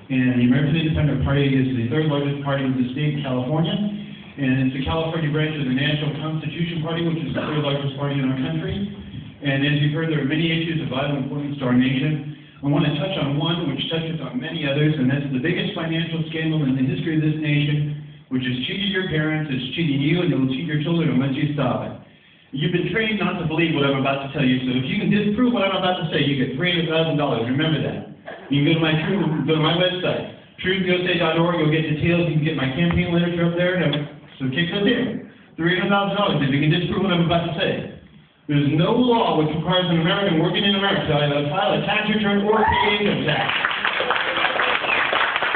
And the American Independent Party is the third largest party in the state of California. And it's the California branch of the National Constitution Party, which is the third largest party in our country. And as you've heard, there are many issues of vital importance to our nation. I want to touch on one which touches on many others, and that's the biggest financial scandal in the history of this nation, which has cheated your parents, it's cheating you, and it will cheat your children unless you stop it. You've been trained not to believe what I'm about to tell you, so if you can disprove what I'm about to say, you get $300,000. Remember that. You can go to my website, truthusa.org. You'll get details. You can get my campaign literature up there. So kick us in. $300,000 if you can disprove what I'm about to say. There's no law which requires an American working in America to either file a tax return or pay income tax.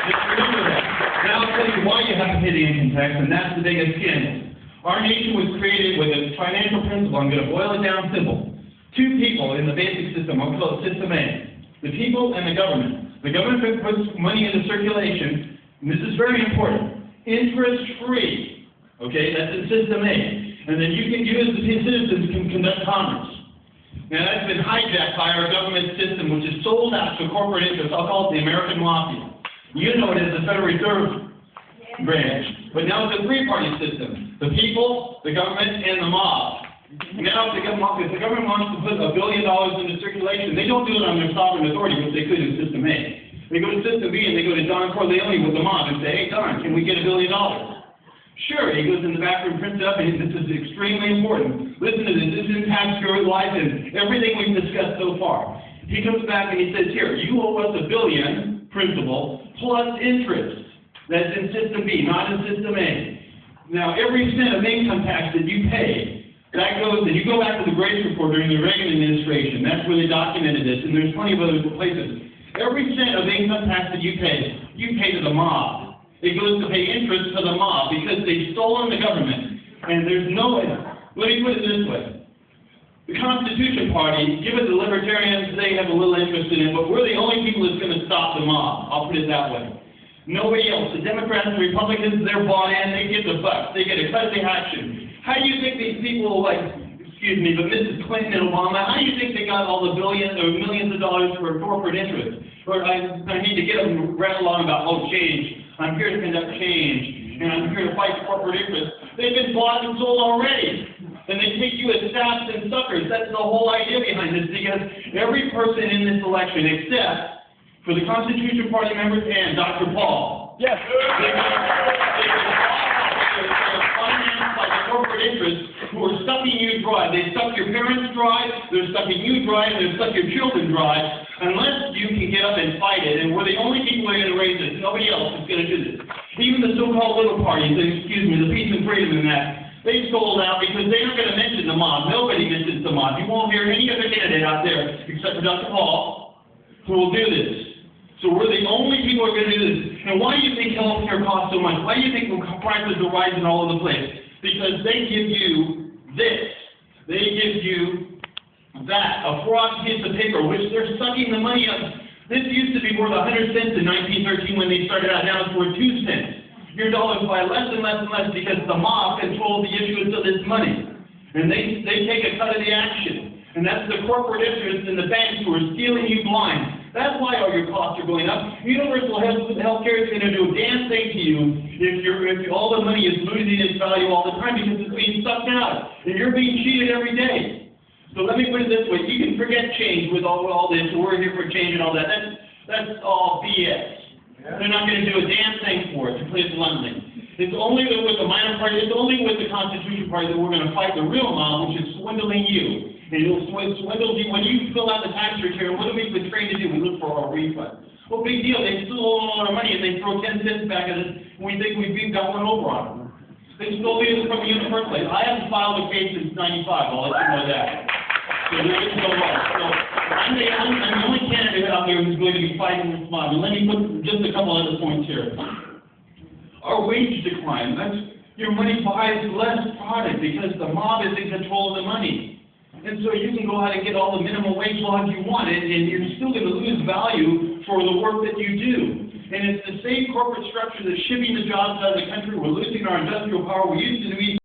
Just remember that. Now I'll tell you why you have to pay the income tax, and that's the biggest scandal. Our nation was created with a financial principle. I'm going to boil it down simple. Two people in the basic system, I'll call it System A. The people and the government. The government puts money into circulation, and this is very important, interest-free. Okay, that's in System A. And then you as the citizens can conduct commerce. Now that's been hijacked by our government system, which is sold out to corporate interests. I'll call it the American mafia. You know it as the Federal Reserve branch. But now it's a three-party system. The people, the government, and the mob. Now if the government wants to put $1 billion into circulation, they don't do it on their sovereign authority, which they could in System A. They go to System B and they go to Don Corleone with the mob and say, hey Don, can we get $1 billion? Sure, he goes in the back room, prints it up, and this is extremely important. Listen to this. This impacts your life and everything we've discussed so far. He comes back and he says, here, you owe us $1 billion, principal, plus interest. That's in System B, not in System A. Now, every cent of income tax that you pay, that goes, and you go back to the Grace Report during the Reagan administration. That's where they documented this, and there's plenty of other places. Every cent of income tax that you pay to the mob. It goes to pay interest to the mob because they've stolen the government. And there's no way. Let me put it this way. The Constitution Party, give it to the Libertarians, they have a little interest in it, but we're the only people that's going to stop the mob. I'll put it that way. Nobody else. The Democrats and Republicans, they're bought in, they get the bucks, they get a cutting action. How do you think these people but Mrs. Clinton and Obama, how do you think they got all the billions or millions of dollars for corporate interest? Or I need to get them rattle on about, change. I'm here to conduct change, and I'm here to fight corporate interests. They've been bought and sold already, and they take you as staffs and suckers. That's the whole idea behind this, because every person in this election, except for the Constitution Party members and Dr. Paul, yes, they're financed by the corporate interests who are sucking you dry. They suck your parents dry, they're sucking you dry, and they're sucking your children dry. Unless you can get up and fight it, and we're the only people who are going to raise this. Nobody else is going to do this. Even the so-called little parties, the Peace and Freedom and that, they sold out because they aren't going to mention the mob. Nobody mentions the mob. You won't hear any other candidate out there except for Dr. Paul who will do this. So we're the only people who are going to do this. And why do you think health care costs so much? Why do you think prices are rising all over the place? Because they give you this. They give you that, a fraud piece of paper, which they're sucking the money out. This used to be worth 100 cents in 1913 when they started out. Now it's worth 2 cents. Your dollars buy less and less and less because the mob controls the issuance of this money. And they take a cut of the action. And that's the corporate interests and the banks who are stealing you blind. That's why all your costs are going up. Universal health care is going to do a damn thing to you if all the money is losing its value all the time because it's being sucked out. And you're being cheated every day. So let me put it this way, you can forget change with all this, we're here for change and all that. That's all BS. Yeah. They're not going to do a damn thing for it, to put it bluntly. It's only with the minor party, it's only with the Constitution Party that we're going to fight the real mob, which is swindling you. And it'll swindle you. When you fill out the tax return, what do we been trained to do? We look for our refund. Well, big deal, they stole all our money and they throw 10 cents back at us and we think we've got one over on them. They stole it from you in the first place. I haven't filed a case since 95, I'll let you know that. So there is no law. So I'm the only candidate out there who's going to be fighting this mob. And let me put just a couple other points here. Our wage decline. Your money buys less product because the mob is in control of the money. And so you can go out and get all the minimum wage laws you want, and you're still going to lose value for the work that you do. And it's the same corporate structure that's shipping the jobs out of the country. We're losing our industrial power. We used to be